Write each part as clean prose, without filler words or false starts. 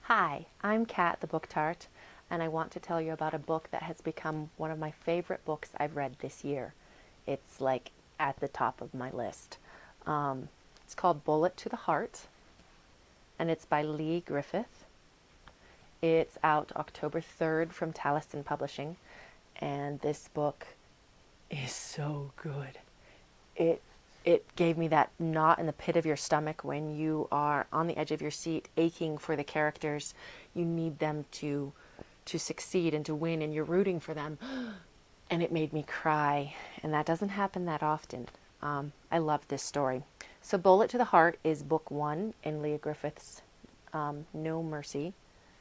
Hi, I'm Kat the Book Tart, and I want to tell you about a book that has become one of my favorite books I've read this year. It's like at the top of my list. It's called Bullet to the Heart, and it's by Lea Griffith. It's out October 3rd from Taliesin Publishing, and this book is so good. It it gave me that knot in the pit of your stomach when you are on the edge of your seat aching for the characters. You need them to succeed and to win, and you're rooting for them. And it made me cry, and that doesn't happen that often. I love this story. So Bullet to the Heart is book one in Lea Griffith's No Mercy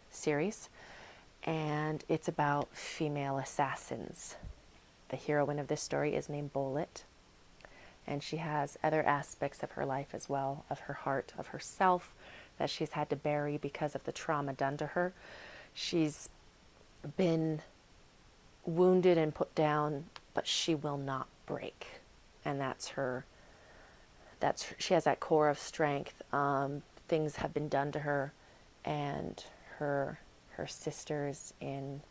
series, and it's about female assassins. The heroine of this story is named Bullet, and she has other aspects of her life as well, of her heart, of herself, that she's had to bury because of the trauma done to her. She's been wounded and put down, but she will not break. And she has that core of strength. Things have been done to her, and her sisters in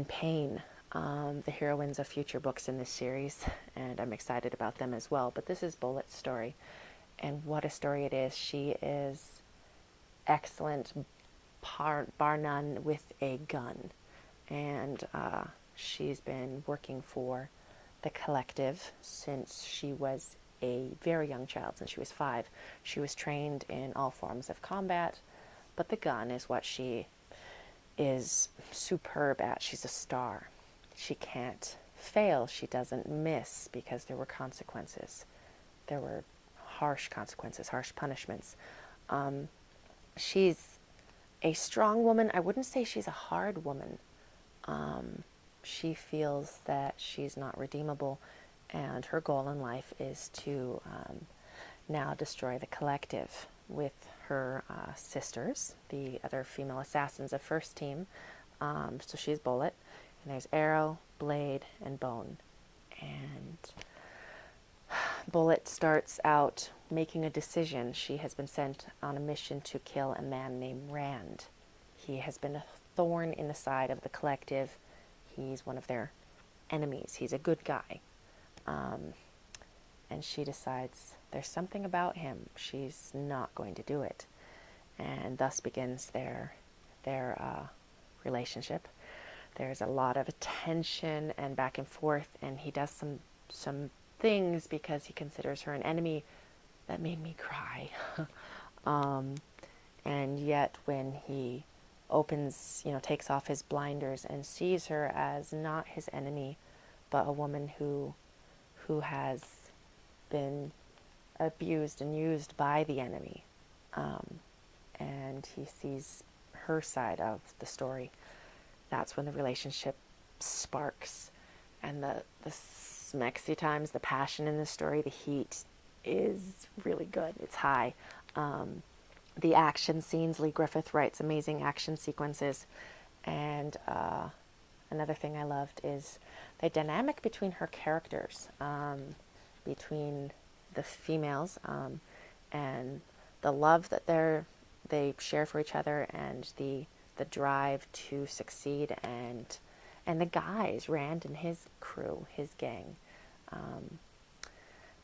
pain. The heroines of future books in this series, and I'm excited about them as well. But this is Bullet's story, and what a story it is. She is excellent, bar none, with a gun, and she's been working for the collective since she was a very young child, since she was 5. She was trained in all forms of combat, but the gun is what she is superb at. She's a star. She can't fail. She doesn't miss because there were consequences. There were harsh consequences, harsh punishments. She's a strong woman. I wouldn't say she's a hard woman. She feels that she's not redeemable, and her goal in life is to now destroy the collective with her sisters, the other female assassins of First Team. So she's Bullet, and there's Arrow, Blade, and Bone. And Bullet starts out making a decision. She has been sent on a mission to kill a man named Rand. He has been a thorn in the side of the collective. He's one of their enemies. He's a good guy. And she decides there's something about him. She's not going to do it. And thus begins their relationship. There's a lot of tension and back and forth, and he does some things because he considers her an enemy that made me cry. And yet when he takes off his blinders and sees her as not his enemy, but a woman who has been abused and used by the enemy, and he sees her side of the story, that's when the relationship sparks. And the smexy times, the passion in the story, the heat is really good. It's high. The action scenes, Lea Griffith writes amazing action sequences. And another thing I loved is the dynamic between her characters, between the females, and the love that they share for each other, and the drive to succeed, and the guys, Rand and his crew, his gang.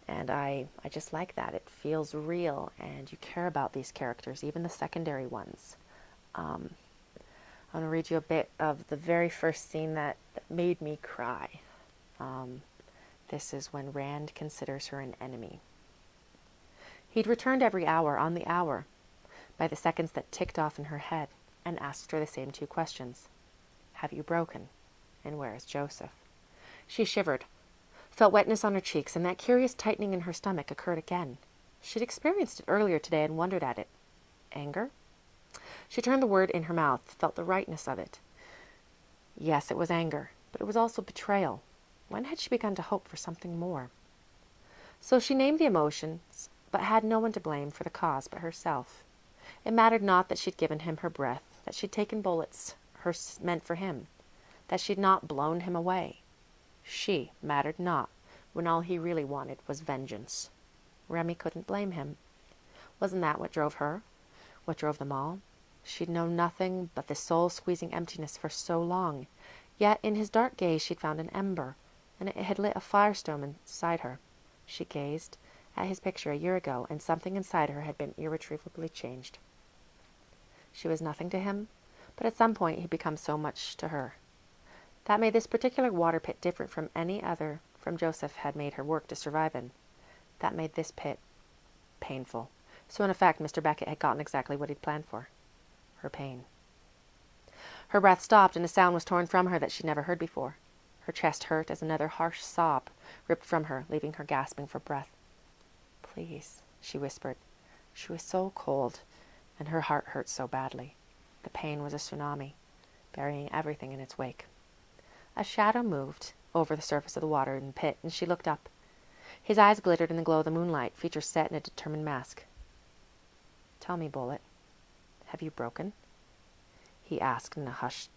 And I just like that. It feels real, and you care about these characters, even the secondary ones. I'm going to read you a bit of the very first scene that made me cry. This is when Rand considers her an enemy. He'd returned every hour on the hour, by the seconds that ticked off in her head, and asked her the same 2 questions. Have you broken? And where is Joseph? She shivered, felt wetness on her cheeks, and that curious tightening in her stomach occurred again. She'd experienced it earlier today and wondered at it. Anger? She turned the word in her mouth, felt the rightness of it. Yes, it was anger, but it was also betrayal. When had she begun to hope for something more? So she named the emotions, but had no one to blame for the cause but herself. It mattered not that she'd given him her breath, that she'd taken bullets meant for him, that she'd not blown him away. She mattered not, when all he really wanted was vengeance. Remy couldn't blame him. Wasn't that what drove her? What drove them all? She'd known nothing but the soul-squeezing emptiness for so long, yet in his dark gaze she'd found an ember, and it had lit a firestone inside her. She gazed at his picture a year ago, and something inside her had been irretrievably changed. She was nothing to him, but at some point he'd become so much to her. That made this particular water pit different from any other from Joseph had made her work to survive in. That made this pit painful. So in effect, Mr. Beckett had gotten exactly what he'd planned for. Her pain. Her breath stopped, and a sound was torn from her that she'd never heard before. Her chest hurt as another harsh sob ripped from her, leaving her gasping for breath. "Please," she whispered. She was so cold, and her heart hurt so badly. The pain was a tsunami, burying everything in its wake. A shadow moved over the surface of the water in the pit, and she looked up. His eyes glittered in the glow of the moonlight, features set in a determined mask. "Tell me, Bullet, have you broken?" He asked her in a hushed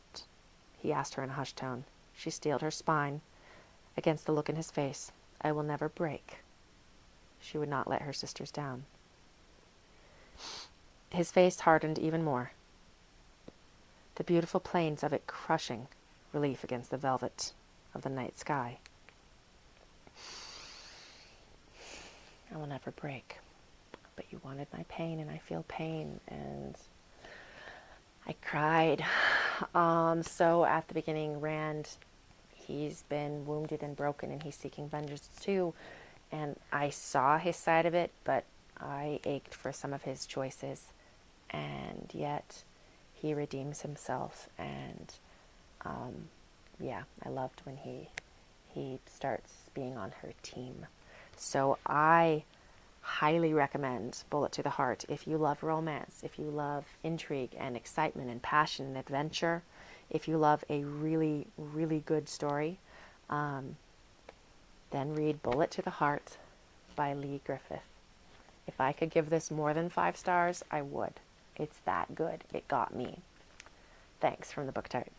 tone. She steeled her spine against the look in his face. "I will never break." She would not let her sisters down. His face hardened even more, the beautiful planes of it crushing relief against the velvet of the night sky. "I will never break. But you wanted my pain, and I feel pain." And I cried. So at the beginning, Rand, he's been wounded and broken, and he's seeking vengeance too. And I saw his side of it, but I ached for some of his choices. And yet, he redeems himself. And I loved when he starts being on her team. So I highly recommend Bullet to the Heart if you love romance, if you love intrigue and excitement and passion and adventure, if you love a really, really good story, then read Bullet to the Heart by Lea Griffith. If I could give this more than 5 stars, I would. It's that good. It got me. Thanks from the Book Tart.